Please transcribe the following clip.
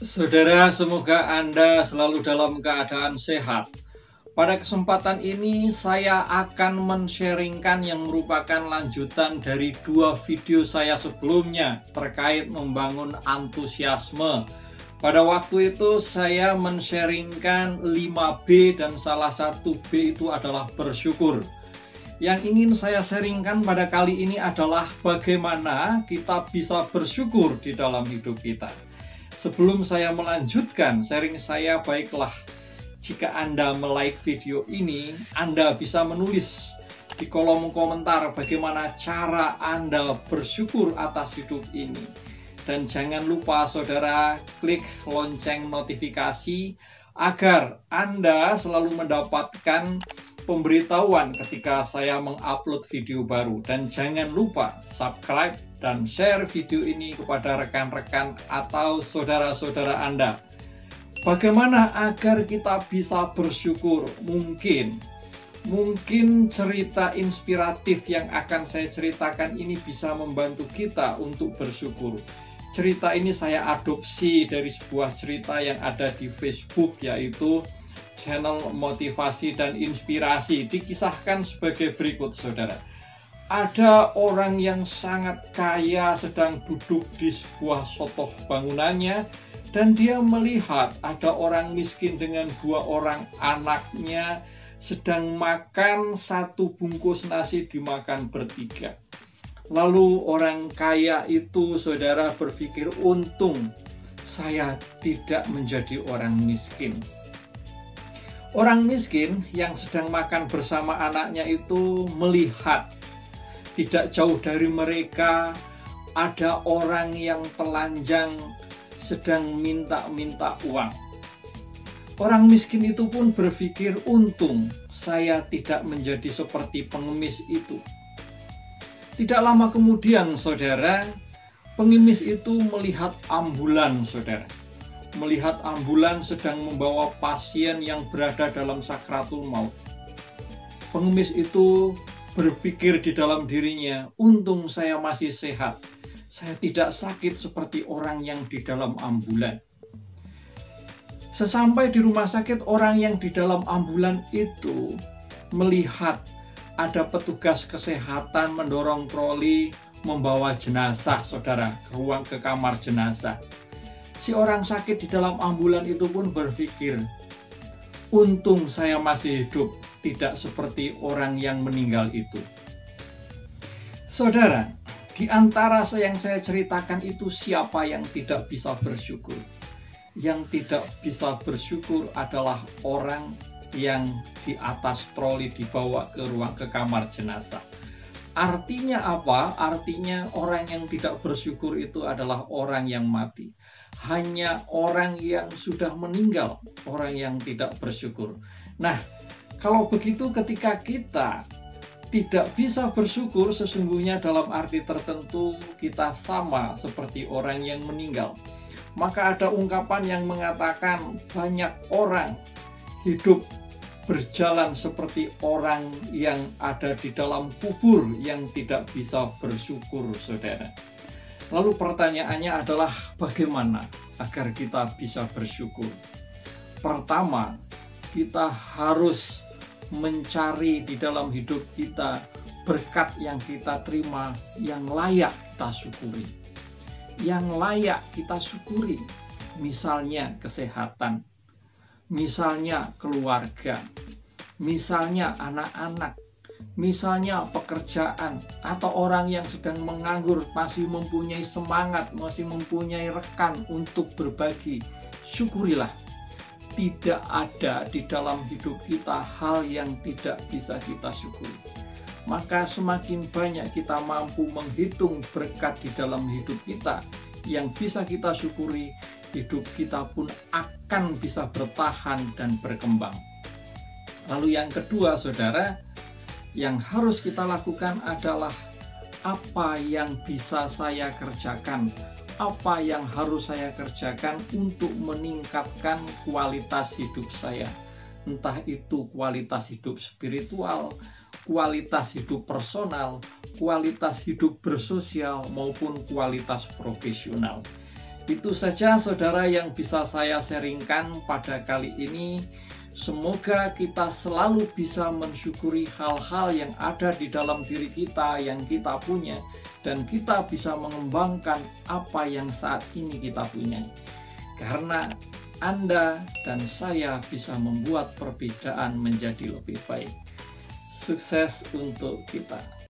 Saudara, semoga Anda selalu dalam keadaan sehat. Pada kesempatan ini, saya akan men-sharingkan yang merupakan lanjutan dari 2 video saya sebelumnya terkait membangun antusiasme. Pada waktu itu, saya men-sharingkan 5B dan salah satu B itu adalah bersyukur. Yang ingin saya sharingkan pada kali ini adalah bagaimana kita bisa bersyukur di dalam hidup kita. Sebelum saya melanjutkan sharing saya, baiklah jika Anda like video ini, Anda bisa menulis di kolom komentar bagaimana cara Anda bersyukur atas hidup ini. Dan jangan lupa saudara klik lonceng notifikasi agar Anda selalu mendapatkan pemberitahuan ketika saya mengupload video baru. Dan jangan lupa subscribe dan share video ini kepada rekan-rekan atau saudara-saudara Anda. Bagaimana agar kita bisa bersyukur? Mungkin cerita inspiratif yang akan saya ceritakan ini bisa membantu kita untuk bersyukur. Cerita ini saya adopsi dari sebuah cerita yang ada di Facebook, yaitu channel motivasi dan inspirasi. Dikisahkan sebagai berikut, saudara. Ada orang yang sangat kaya sedang duduk di sebuah sotoh bangunannya, dan dia melihat ada orang miskin dengan 2 orang anaknya sedang makan 1 bungkus nasi dimakan bertiga. Lalu orang kaya itu, saudara, berpikir, untung saya tidak menjadi orang miskin. Orang miskin yang sedang makan bersama anaknya itu melihat tidak jauh dari mereka ada orang yang telanjang sedang minta-minta uang. Orang miskin itu pun berpikir, untung saya tidak menjadi seperti pengemis itu. Tidak lama kemudian, saudara, pengemis itu melihat ambulan, saudara. Melihat ambulan sedang membawa pasien yang berada dalam sakratul maut. Pengemis itu berpikir di dalam dirinya, untung saya masih sehat. Saya tidak sakit seperti orang yang di dalam ambulan. Sesampai di rumah sakit, orang yang di dalam ambulan itu melihat ada petugas kesehatan mendorong troli membawa jenazah, saudara, ke kamar jenazah. Si orang sakit di dalam ambulan itu pun berpikir, untung saya masih hidup, tidak seperti orang yang meninggal itu. Saudara, di antara yang saya ceritakan itu, siapa yang tidak bisa bersyukur? Yang tidak bisa bersyukur adalah orang yang di atas troli dibawa ke kamar jenazah. Artinya apa? Artinya orang yang tidak bersyukur itu adalah orang yang mati. Hanya orang yang sudah meninggal, orang yang tidak bersyukur. Nah, kalau begitu ketika kita tidak bisa bersyukur, sesungguhnya dalam arti tertentu kita sama seperti orang yang meninggal. Maka ada ungkapan yang mengatakan banyak orang hidup berjalan seperti orang yang ada di dalam kubur yang tidak bisa bersyukur, saudara. Lalu pertanyaannya adalah bagaimana agar kita bisa bersyukur? Pertama, kita harus mencari di dalam hidup kita berkat yang kita terima yang layak kita syukuri. Yang layak kita syukuri, misalnya kesehatan, misalnya keluarga, misalnya anak-anak, misalnya pekerjaan, atau orang yang sedang menganggur masih mempunyai semangat, masih mempunyai rekan untuk berbagi. Syukurilah. Tidak ada di dalam hidup kita hal yang tidak bisa kita syukuri. Maka semakin banyak kita mampu menghitung berkat di dalam hidup kita yang bisa kita syukuri, hidup kita pun akan bisa bertahan dan berkembang. Lalu yang kedua, saudara, yang harus kita lakukan adalah apa yang bisa saya kerjakan, apa yang harus saya kerjakan untuk meningkatkan kualitas hidup saya. Entah itu kualitas hidup spiritual, kualitas hidup personal, kualitas hidup bersosial, maupun kualitas profesional. Itu saja saudara yang bisa saya sharingkan pada kali ini. Semoga kita selalu bisa mensyukuri hal-hal yang ada di dalam diri kita yang kita punya, dan kita bisa mengembangkan apa yang saat ini kita punya. Karena Anda dan saya bisa membuat perbedaan menjadi lebih baik. Sukses untuk kita.